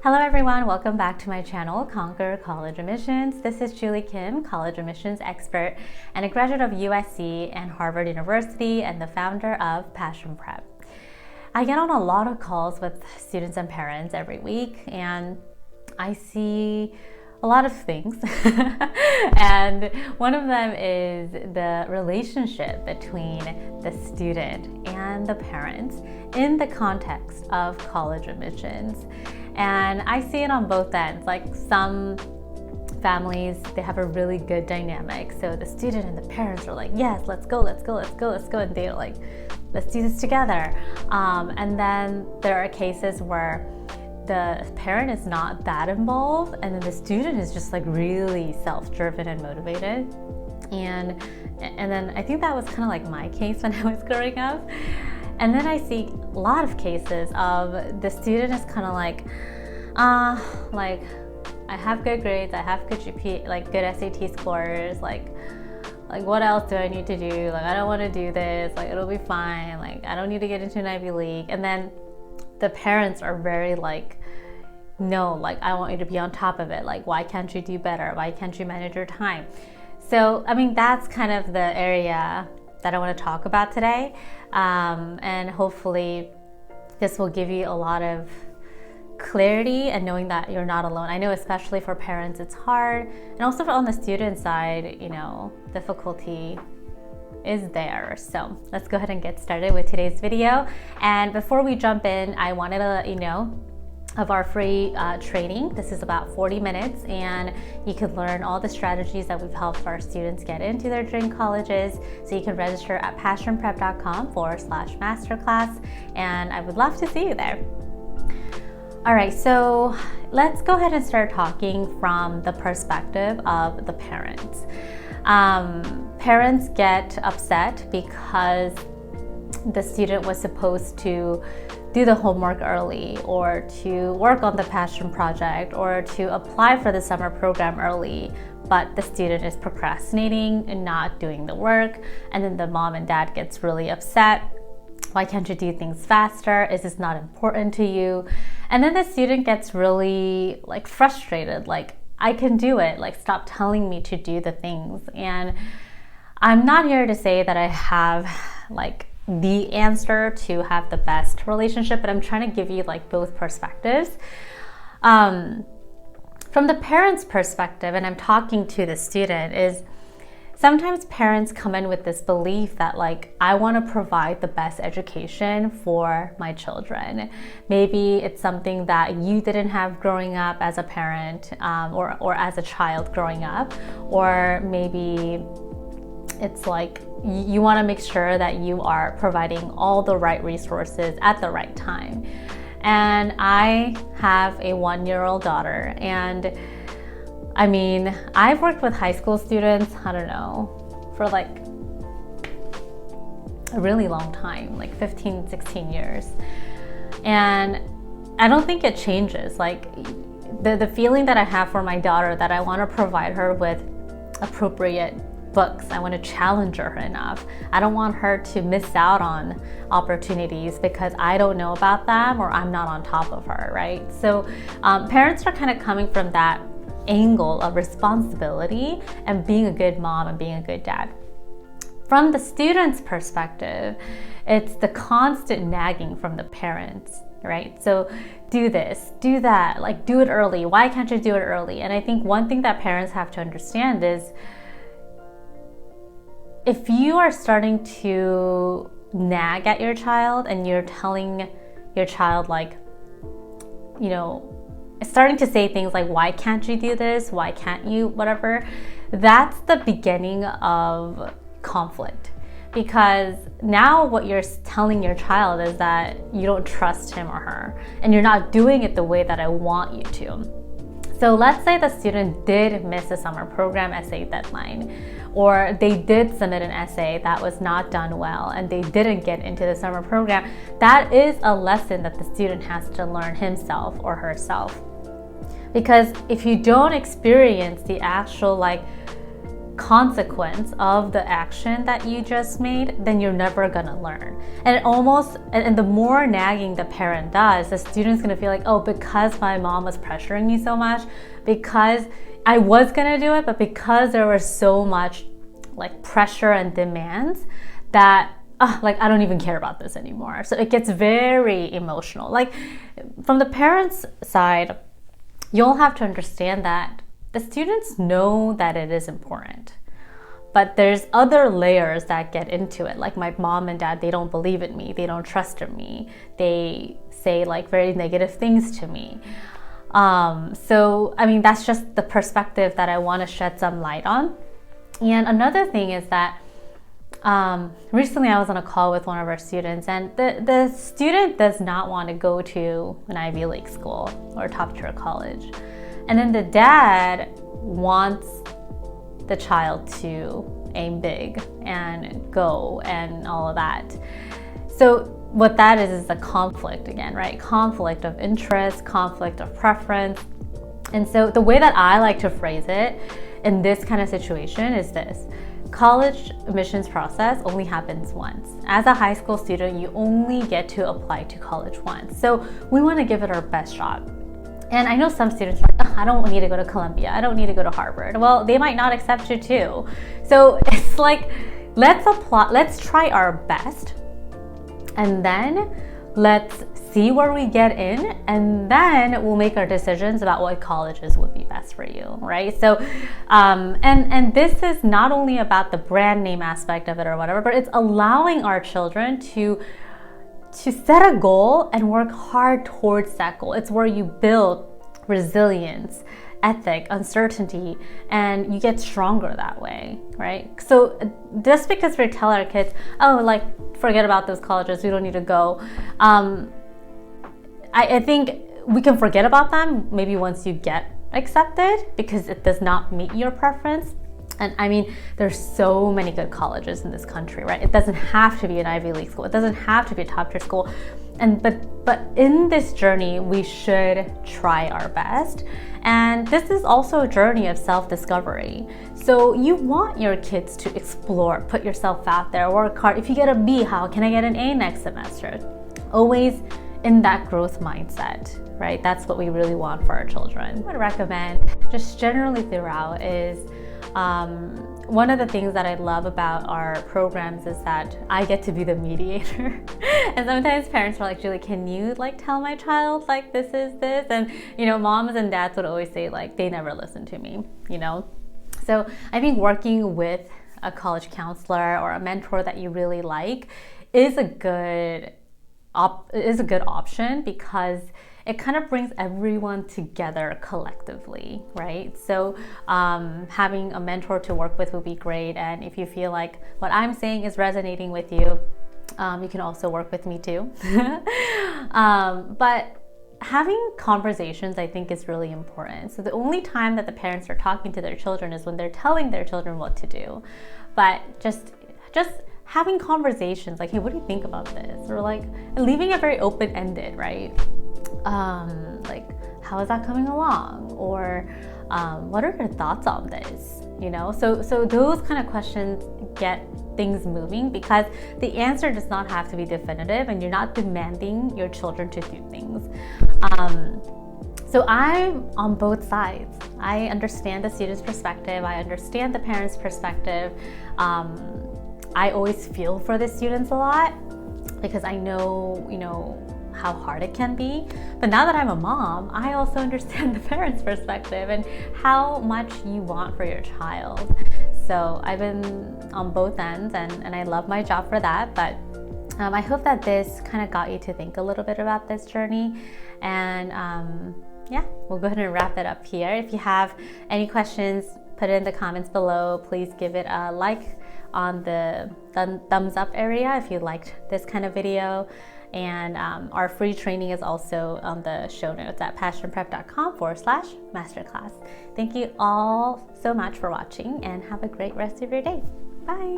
Hello everyone, welcome back to my channel, Conquer College Admissions. This is Julie Kim, college admissions expert and a graduate of USC and Harvard University and the founder of Passion Prep. I get on a lot of calls with students and parents every week and I see a lot of things and one of them is the relationship between the student and the parents in the context of college admissions. And I see it on both ends. Like some families, they have a really good dynamic. So the student and the parents are like, yes, let's go. And they're like, let's do this together. And then there are cases where the parent is not that involved and then the student is just like really self-driven and motivated. And then I think that was kind of like my case when I was growing up. And then I see a lot of cases of the student is kind of like I have good grades, I have good GPA, like good SAT scores, like what else do I need to do? Like I don't want to do this, like it'll be fine, like I don't need to get into an Ivy League. And then the parents are very like, no, like I want you to be on top of it. Like why can't you do better? Why can't you manage your time? So I mean that's kind of the area that I want to talk about today. And hopefully this will give you a lot of clarity and knowing that you're not alone. I know especially for parents it's hard, and also on the student side, you know, difficulty is there. So let's go ahead and get started with today's video. And before we jump in, I wanted to let you know of our free training. This is about 40 minutes and you can learn all the strategies that we've helped our students get into their dream colleges. So you can register at passionprep.com/masterclass and I would love to see you there. All right, so let's go ahead and start talking from the perspective of the parents. Parents get upset because the student was supposed to do the homework early or to work on the passion project or to apply for the summer program early, but the student is procrastinating and not doing the work. And then the mom and dad gets really upset. Why can't you do things faster? Is this not important to you? And then the student gets really like frustrated, like I can do it, like stop telling me to do the things. And I'm not here to say that I have like the answer to have the best relationship, but I'm trying to give you like both perspectives. From the parent's perspective, and I'm talking to the student, is sometimes parents come in with this belief that like, I want to provide the best education for my children. Maybe it's something that you didn't have growing up as a parent or as a child growing up, or maybe it's like you want to make sure that you are providing all the right resources at the right time. And I have a 1-year-old daughter, and I mean, I've worked with high school students, I don't know, for like a really long time, like 15, 16 years. And I don't think it changes. Like the feeling that I have for my daughter, that I want to provide her with appropriate books. I want to challenge her enough. I don't want her to miss out on opportunities because I don't know about them or I'm not on top of her, right? So parents are kind of coming from that angle of responsibility and being a good mom and being a good dad. From the student's perspective, it's the constant nagging from the parents, right? So do this, do that, like do it early. Why can't you do it early? And I think one thing that parents have to understand is if you are starting to nag at your child and you're telling your child like, you know, starting to say things like, why can't you do this? Why can't you, whatever, that's the beginning of conflict. Because now what you're telling your child is that you don't trust him or her and you're not doing it the way that I want you to. So let's say the student did miss a summer program essay deadline, or they did submit an essay that was not done well and they didn't get into the summer program. That is a lesson that the student has to learn himself or herself. Because if you don't experience the actual like consequence of the action that you just made, then you're never gonna learn. And the more nagging the parent does, the student's gonna feel like, oh, because my mom was pressuring me so much, because I was gonna do it, but because there was so much like pressure and demands that like I don't even care about this anymore. So it gets very emotional. Like from the parents' side, you'll have to understand that the students know that it is important, but there's other layers that get into it. Like my mom and dad, they don't believe in me. They don't trust in me. They say like very negative things to me. So, I mean, that's just the perspective that I want to shed some light on. And another thing is that recently I was on a call with one of our students, and the student does not want to go to an Ivy League school or top tier college. And then the dad wants the child to aim big and go and all of that. So what that is a conflict again, right? Conflict of interest, conflict of preference. And so the way that I like to phrase it in this kind of situation is this: college admissions process only happens once. As a high school student, you only get to apply to college once. So we want to give it our best shot. And I know some students are like, oh, I don't need to go to Columbia. I don't need to go to Harvard. Well, they might not accept you too. So it's like, let's try our best. And then let's see where we get in. And then we'll make our decisions about what colleges would be best for you, right? So, and this is not only about the brand name aspect of it or whatever, but it's allowing our children to set a goal and work hard towards that goal. It's where you build resilience, ethic, uncertainty, and you get stronger that way, right? So just because we tell our kids, oh, like, forget about those colleges, we don't need to go. I think we can forget about them maybe once you get accepted because it does not meet your preference. And I mean, there's so many good colleges in this country, right? It doesn't have to be an Ivy League school. It doesn't have to be a top tier school. But in this journey, we should try our best. And this is also a journey of self-discovery. So you want your kids to explore, put yourself out there, work hard. If you get a B, how can I get an A next semester? Always in that growth mindset, right? That's what we really want for our children. I would recommend just generally throughout is one of the things that I love about our programs is that I get to be the mediator. And sometimes parents are like, Julie, can you like tell my child like this is this? And you know, moms and dads would always say like they never listen to me, you know? So I think working with a college counselor or a mentor that you really like is a good option because it kind of brings everyone together collectively, right? So having a mentor to work with would be great. And if you feel like what I'm saying is resonating with you, you can also work with me too. But having conversations, I think, is really important. So the only time that the parents are talking to their children is when they're telling their children what to do. But just having conversations like, hey, what do you think about this? Or like leaving it very open-ended, right? Like, how is that coming along? Or what are your thoughts on this? You know, so those kind of questions get things moving because the answer does not have to be definitive and you're not demanding your children to do things. So I'm on both sides. I understand the student's perspective. I understand the parent's perspective. I always feel for the students a lot because I know, you know, how hard it can be. But now that I'm a mom, I also understand the parent's perspective and how much you want for your child. So I've been on both ends and I love my job for that. But I hope that this kind of got you to think a little bit about this journey. And yeah, we'll go ahead and wrap it up here. If you have any questions, put it in the comments below. Please give it a like on the thumbs up area if you liked this kind of video. And our free training is also on the show notes at passionprep.com/masterclass. Thank you all so much for watching and have a great rest of your day. Bye.